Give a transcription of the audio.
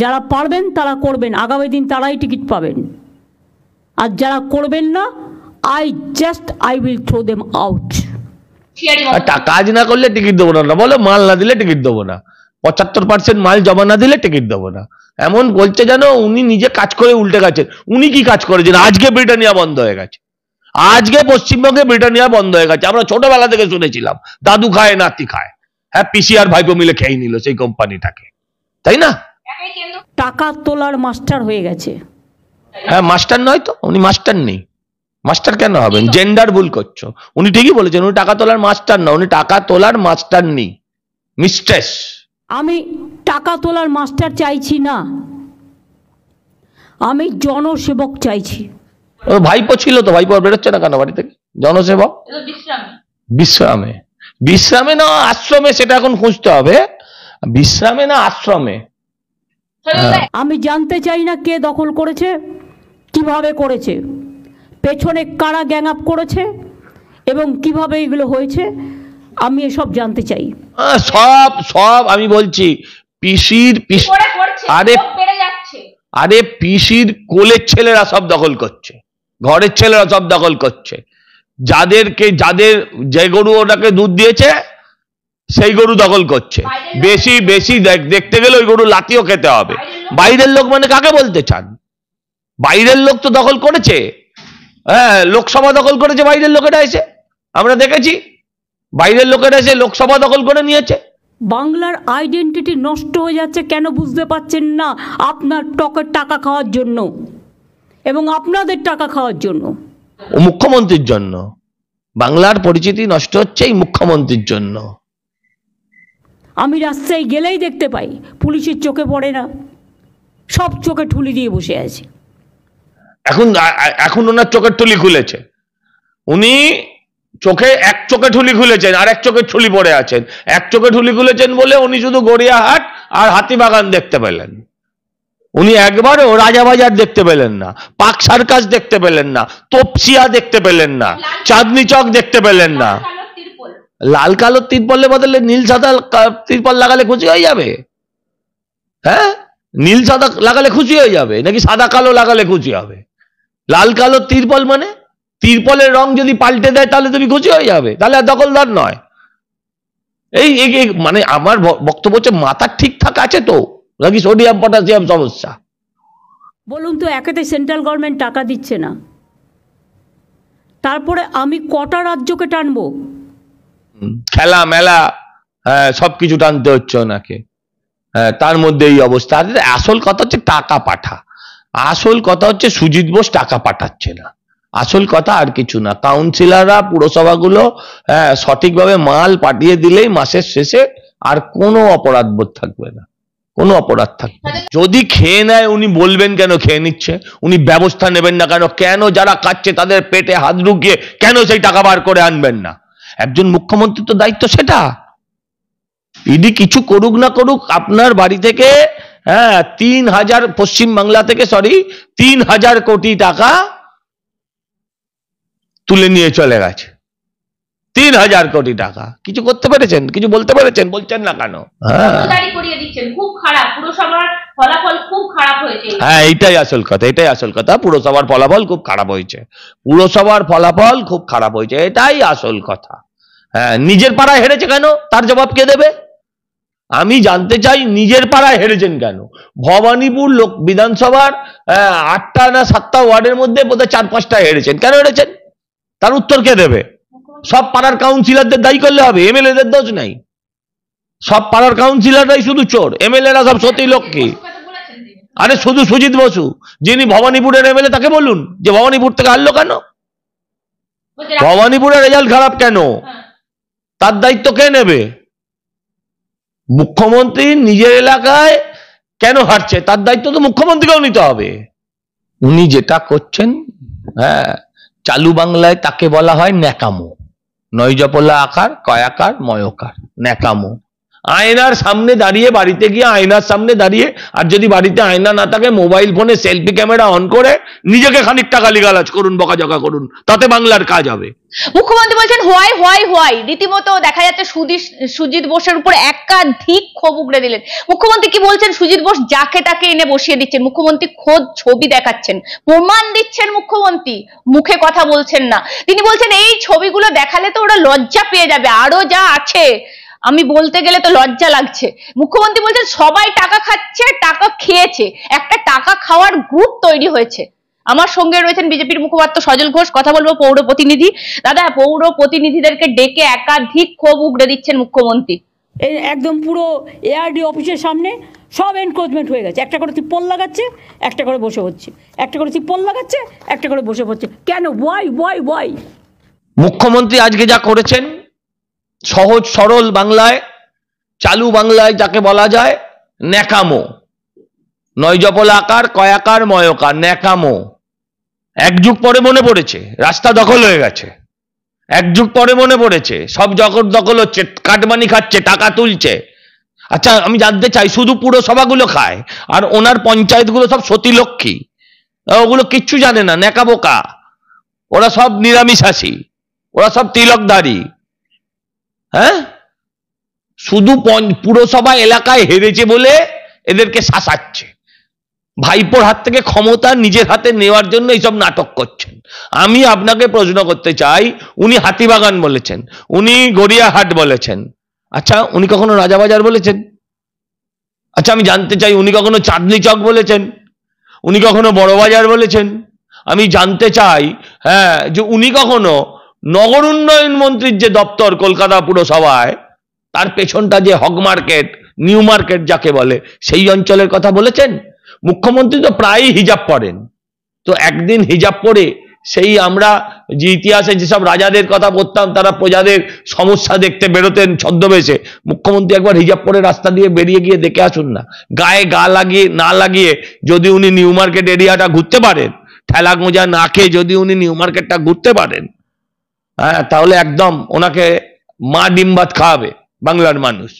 যারা পারবেন তারা করবেন, আগামী দিন তারাই টিকিট পাবেন। আর যারা করবেন না, I will throw them out. কাজ না করলে টিকিট দেবো না, বলো মাল না দিলে টিকিট দেবো না, 75% মাল জমা না দিলে টিকিট দেবো না, এমন বলছে যেন উনি নিজে কাজ করে উল্টে গেছেন। উনি কি কাজ করেছেন? আজকে ব্রিটানিয়া বন্ধ হয়ে গেছে, আজকে পশ্চিমবঙ্গে ব্রিটানিয়া বন্ধ হয়ে গেছে। আমরা ছোটবেলা থেকে শুনেছিলাম দাদু খায় নাতি খায়, হ্যাঁ পিসি আর ভাইপো মিলে খেয়ে নিল সেই কোম্পানিটাকে, তাই না? টাকা তোলার মাস্টার হয়ে গেছে। হ্যাঁ মাস্টার নয় তো, উনি মাস্টার নেই। মাস্টার কেন হবেন? জেন্ডার ভুল করছো। উনি ঠিকই বলেছেন, উনি টাকা তোলার মাস্টার না, উনি টাকা তোলার মাস্টার নেই, মিস্ট্রেস। আমি টাকা তোলার মাস্টার চাইছি না, আমি জনসেবক চাইছি। ভাইপো ছিল তো, ভাইপো বেরোচ্ছে না কেন বাড়ি থেকে? জনসেবক বিশ্রামে, বিশ্রামে না আশ্রমে, সেটা এখন খুঁজতে হবে। বিশ্রামে না আশ্রমে। আমি জানতে চাই না কে দখল করেছে, কিভাবে করেছে, পেছনে কারা গ্যাং আপ করেছে এবং কিভাবে এগুলো হয়েছে, আমি এসব জানতে চাই। সব আমি বলছি। পিসির আরে পিসির কোলের ছেলেরা সব দখল করছে, ঘরের ছেলেরা সব দখল করছে। যাদের যে গরু ওটাকে দুধ দিয়েছে সেই গরু দখল করছে। বেশি দেখতে গেলে ওই গরু লাতিও খেতে হবে। বাইরের লোক মানে কাকে বলতে চান? বাইরের লোক তো দখল করেছে, হ্যাঁ লোকসভা দখল করেছে বাইরের লোকেরা এসে, আমরা দেখেছি বাইরের লোকেরা এসে লোকসভা দখল করে নিয়েছে। বাংলার আইডেন্টিটি নষ্ট হয়ে যাচ্ছে কেন বুঝতে পারছেন না? আপনার টকের টাকা খাওয়ার জন্য এবং আপনাদের টাকা খাওয়ার জন্য, ও মুখ্যমন্ত্রীর জন্য। বাংলার পরিচিতি নষ্ট হচ্ছে এই মুখ্যমন্ত্রীর জন্য। আমি রাস্তায় গেলেই দেখতে পাই, পুলিশের চোখে পড়ে না, সব চোখে ঠুলি দিয়ে বসে আছে। এখন ওনার চোখের ঠুলি খুলেছে, উনি এক চোখে ঠুলি খুলেছেন আর এক চোখে ঠুলি পড়ে আছেন। এক চোখে ঠুলি খুলেছেন বলে উনি শুধু গড়িয়াহাট আর হাতিবাগান দেখতে পেলেন, উনি একবারও রাজাবাজার দেখতে পেলেন না, পাক সার্কাস দেখতে পেলেন না, তপসিয়া দেখতে পেলেন না, চাঁদনি চক দেখতে পেলেন না। লাল কালো তিরপলের বদলে নীল সাদা তিরপল লাগালে খুশি হয়ে যাবে? হ্যাঁ নীল সাদা লাগালে খুশি হয়ে যাবে নাকি সাদা কালো লাগালে খুশি হবে? লাল কালো তিরপল মানে তিরপলের রং যদি পাল্টে দেয় তাহলে তুমি খুশি হয়ে যাবে, তাহলে আর দখলদার নয়। এই মানে আমার বক্তব্য হচ্ছে মাথা ঠিকঠাক আছে তো নাকি সোডিয়াম পটাশিয়াম সমস্যা? বলুন তো, একেতে সেন্ট্রাল গভর্নমেন্ট টাকা দিচ্ছে না, তারপরে আমি কটা রাজ্যকে টানবো? খেলা মেলা সবকিছু টানতে হচ্ছে ওনাকে, তার মধ্যে এই অবস্থা। আসল কথা হচ্ছে টাকা পাঠা, আসল কথা হচ্ছে সুজিত বোস টাকা পাঠাচ্ছে না, আসল কথা আর কিছু না। কাউন্সিলররা পুরসভাগুলো সঠিকভাবে মাল পাঠিয়ে দিলেই মাসের শেষে আর কোনো অপরাধ বোধ থাকবে না, কোনো অপরাধ থাকবে না। যদি খেয়ে নেয় উনি বলবেন কেন খেয়ে নিচ্ছে, উনি ব্যবস্থা নেবেন না কেন? কেন যারা খাচ্ছে তাদের পেটে হাত ঢুকিয়ে কেন সেই টাকা বার করে আনবেন না? একজন মুখ্যমন্ত্রীর তো দায়িত্ব সেটা। ইডি কিছু করুক না করুক, আপনার বাড়ি থেকে 3,000 পশ্চিমবাংলা থেকে 3,000 কোটি টাকা তুলে নিয়ে চলে গেছে। 3,000 কোটি টাকা কিছু করতে পেরেছেন? কিছু বলতে পেরেছেন? বলছেন না কেন? হ্যাঁ এইটাই আসল কথা, এটাই আসল কথা। পুরসভার ফলাফল খুব খারাপ হয়েছে, পুরসভার ফলাফল খুব খারাপ হয়েছে, এটাই আসল কথা। হ্যাঁ নিজের পাড়ায় হেরেছে কেন তার জবাব কে দেবে? আমি জানতে চাই নিজের পাড়ায় হেরেছেন কেন? ভবানীপুর বিধানসভার 8টা না 7টা ওয়ার্ডের মধ্যে বোধহয় 4-5টা হেরেছেন, কেন হেরেছেন তার উত্তর কে দেবে? সব পাড়ার কাউন্সিলরদের দায়ী করলে হবে? এমএলএদের দোষ নাই? সব পাড়ার কাউন্সিলররাই শুধু চোর, এমএলএরা সব সতী লক্ষ্মী? আরে শুধু সুজিত বসু যিনি ভবানীপুরের এমএলএ তাকে বলুন যে ভবানীপুর থেকে হারলো কেন, ভবানীপুরের রেজাল্ট খারাপ কেন, তার দায়িত্ব কে নেবে? মুখ্যমন্ত্রী নিজের এলাকায় কেন হারছে তার দায়িত্ব তো মুখ্যমন্ত্রীকেও নিতে হবে। উনি যেটা করছেন চালু বাংলায় তাকে বলা হয় ন্যাকামো, নৈজপলা আকার কয়াকার ময়কার, ন্যাকামো। আয়নার সামনে দাঁড়িয়ে, বাড়িতে গিয়ে আয়নার সামনে দাঁড়িয়ে, আর যদি বাড়িতে আয়না না থাকে মোবাইল ফোনে সেলফি ক্যামেরা অন করে নিজেকে খানিকটা গালিগালাজ করুন, বকাঝকা করুন, তাতে বাংলার কাজ হবে। মুখ্যমন্ত্রী বলছেন হোয়াই হোয়াই হোয়াই, রীতিমতো দেখা যাচ্ছে সুজিত বোসের উপর একাধিক ক্ষোভ উগড়ে দিলেন। মুখ্যমন্ত্রী কি বলছেন? সুজিত বোস যাকে তাকে এনে বসিয়ে দিচ্ছেন, মুখ্যমন্ত্রী খোদ ছবি দেখাচ্ছেন, প্রমাণ দিচ্ছেন, মুখ্যমন্ত্রী মুখে কথা বলছেন না। তিনি বলছেন এই ছবিগুলো দেখালে তো ওরা লজ্জা পেয়ে যাবে, আরো যা আছে আমি বলতে গেলে তো লজ্জা লাগছে। মুখ্যমন্ত্রী বলছেন সবাই টাকা খাচ্ছে, টাকা খেয়েছে, একটা টাকা খাওয়ার গ্রুপ তৈরি হয়েছে। আমার সঙ্গে রয়েছেন বিজেপির মুখপাত্র সজল ঘোষ, কথা বলবো পৌর প্রতিনিধি। দাদা, পৌর প্রতিনিধিদেরকে ডেকে একাধিক ক্ষোভ উগড়ে দিচ্ছেন মুখ্যমন্ত্রী। এই একদম পুরো এআরডি অফিসের সামনে সব এনক্রোচমেন্ট হয়ে গেছে, একটা করে তিপ্পল লাগাচ্ছে, একটা করে বসে হচ্ছে, একটা করে তিপ্পল লাগাচ্ছে, একটা করে বসে হচ্ছে। কেন? ওয়াই? মুখ্যমন্ত্রী আজকে যা করেছেন, সহজ সরল বাংলায়, চালু বাংলায় যাকে বলা যায় ন্যাকামো, নয়জপল আকার কয়াকার ময়কার, ন্যাকামো। এক যুগ পরে মনে পড়েছে রাস্তা দখল হয়ে গেছে, এক যুগ পরে মনে পড়েছে সব দখল হচ্ছে, কাটমানি খাচ্ছে, টাকা তুলছে। আচ্ছা, আমি জানতে চাই, শুধু পুরসভাগুলো খায় আর ওনার পঞ্চায়েতগুলো সব সতীলক্ষ্মী, ওগুলো কিচ্ছু জানে না, ন্যাকা বোকা, ওরা সব নিরামিষাসী, ওরা সব তিলকধারী। হ্যাঁ, শুধু পুরসভা এলাকায় হেরেছে বলে এদেরকে শাসাচ্ছে, ভাইপোর হাত থেকে ক্ষমতা নিজের হাতে নেওয়ার জন্য এইসব নাটক করছেন। আমি আপনাকে প্রশ্ন করতে চাই, উনি হাতিবাগান বলেছেন, উনি গড়িয়াহাট বলেছেন, আচ্ছা উনি কখনো রাজাবাজার বলেছেন? আচ্ছা আমি জানতে চাই, উনি কখনো চাঁদনি চক বলেছেন? উনি কখনো বড়বাজার বলেছেন? আমি জানতে চাই হ্যাঁ, যে উনি কখনো নগর উন্নয়ন মন্ত্রীর যে দপ্তর কলকাতা পুরসভায়, তার পেছনটা যে হক মার্কেট, নিউ মার্কেট যাকে বলে, সেই অঞ্চলের কথা বলেছেন? মুখ্যমন্ত্রী তো প্রায়ই হিজাব পরেন, তো একদিন হিজাব পরে সেই আমরা যে ইতিহাসে যেসব রাজাদের কথা বলতাম, তারা প্রজাদের সমস্যা দেখতে বেরোতেন ছদ্মবেশে, মুখ্যমন্ত্রী একবার হিজাব পরে রাস্তা দিয়ে বেরিয়ে গিয়ে দেখে আসুন না। গায়ে গা লাগিয়ে না লাগিয়ে যদি উনি নিউ মার্কেট এরিয়াটা ঘুরতে পারেন, ঠেলা গোঁজা না খেয়ে যদি উনি নিউ মার্কেটটা ঘুরতে পারেন, হ্যাঁ, তাহলে একদম ওনাকে মা ডিম ভাত খাওয়াবে বাংলার মানুষ।